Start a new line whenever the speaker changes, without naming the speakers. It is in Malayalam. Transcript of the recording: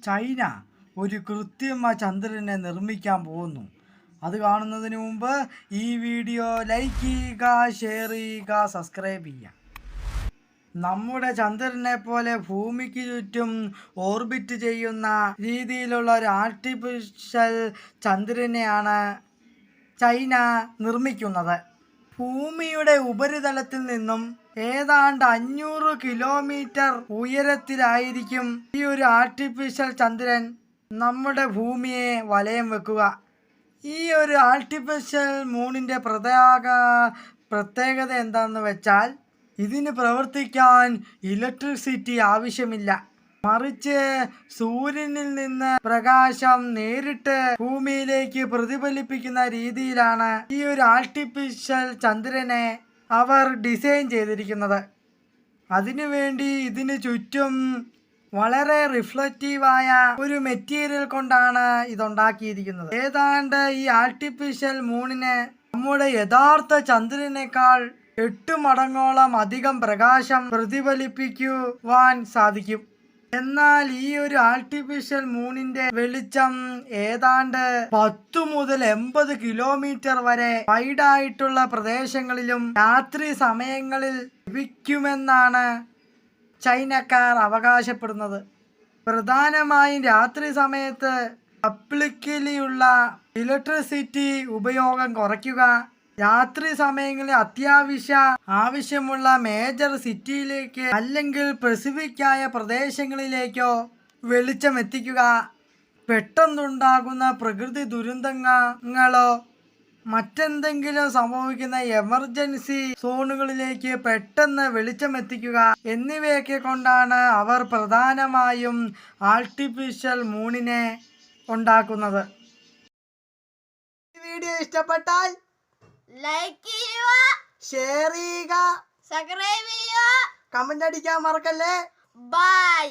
ചൈന ഒരു കൃത്രിമ ചന്ദ്രനെ നിർമ്മിക്കാൻ പോകുന്നു. അത് കാണുന്നതിന് മുമ്പ് ഈ വീഡിയോ ലൈക്ക് ചെയ്യുക, ഷെയർ ചെയ്യുക, സബ്സ്ക്രൈബ് ചെയ്യുക. നമ്മുടെ ചന്ദ്രനെ പോലെ ഭൂമിക്ക് ചുറ്റും ഓർബിറ്റ് ചെയ്യുന്ന രീതിയിലുള്ള ഒരു ആർട്ടിഫിഷ്യൽ ചന്ദ്രനെയാണ് ചൈന നിർമ്മിക്കുന്നത്. ഭൂമിയുടെ ഉപരിതലത്തിൽ നിന്നും ഏതാണ്ട് 500 കിലോമീറ്റർ ഉയരത്തിലായിരിക്കും ഈ ഒരു ആർട്ടിഫിഷ്യൽ ചന്ദ്രൻ നമ്മുടെ ഭൂമിയെ വലയം വെക്കുക. ഈ ഒരു ആർട്ടിഫിഷ്യൽ മൂണിൻ്റെ പ്രത്യേകത എന്താണെന്ന് വെച്ചാൽ ഇതിന് പ്രവർത്തിക്കാൻ ഇലക്ട്രിസിറ്റി ആവശ്യമില്ല. മറിച്ച് സൂര്യനിൽ നിന്ന് പ്രകാശം നേരിട്ട് ഭൂമിയിലേക്ക് പ്രതിഫലിപ്പിക്കുന്ന രീതിയിലാണ് ഈ ഒരു ആർട്ടിഫിഷ്യൽ ചന്ദ്രനെ അവർ ഡിസൈൻ ചെയ്തിരിക്കുന്നത്. അതിനുവേണ്ടി ഇതിന് ചുറ്റും വളരെ റിഫ്ലക്റ്റീവായ ഒരു മെറ്റീരിയൽ കൊണ്ടാണ് ഇതുണ്ടാക്കിയിരിക്കുന്നത്. ഏതാണ്ട് ഈ ആർട്ടിഫിഷ്യൽ മൂണിന് നമ്മുടെ യഥാർത്ഥ ചന്ദ്രനേക്കാൾ 8 മടങ്ങോളം അധികം പ്രകാശം പ്രതിഫലിപ്പിക്കുവാൻ സാധിക്കും. എന്നാൽ ഈ ഒരു ആർട്ടിഫിഷ്യൽ മൂണിന്റെ വെളിച്ചം ഏതാണ്ട് 10 മുതൽ 80 കിലോമീറ്റർ വരെ വൈഡായിട്ടുള്ള പ്രദേശങ്ങളിലും രാത്രി സമയങ്ങളിൽ ലഭിക്കുമെന്നാണ് ചൈനക്കാർ അവകാശപ്പെടുന്നത്. പ്രധാനമായും രാത്രി സമയത്ത് അപ്ലിക്കലിയുള്ള ഇലക്ട്രിസിറ്റി ഉപയോഗം കുറയ്ക്കുക, രാത്രി സമയങ്ങളിൽ ആവശ്യമുള്ള മേജർ സിറ്റിയിലേക്ക് അല്ലെങ്കിൽ സ്പെസിഫിക്കായ പ്രദേശങ്ങളിലേക്കോ വെളിച്ചം എത്തിക്കുക, പെട്ടെന്നുണ്ടാകുന്ന പ്രകൃതി ദുരന്തങ്ങളോ മറ്റെന്തെങ്കിലും സംഭവിക്കുന്ന എമർജൻസി സോണുകളിലേക്ക് പെട്ടെന്ന് വെളിച്ചം എത്തിക്കുക എന്നിവയൊക്കെ കൊണ്ടാണ് അവർ പ്രധാനമായും ആർട്ടിഫിഷ്യൽ മൂണിനെ ഉണ്ടാക്കുന്നത്. ഈ വീഡിയോ ഇഷ്ടപ്പെട്ടാൽ
ലൈക്ക് ചെയ്യുക,
ഷെയർ ചെയ്യുക,
സബ്സ്ക്രൈബ് ചെയ്യുക,
കമന്റ് അടിക്കാൻ മറക്കല്ലേ.
ബൈ.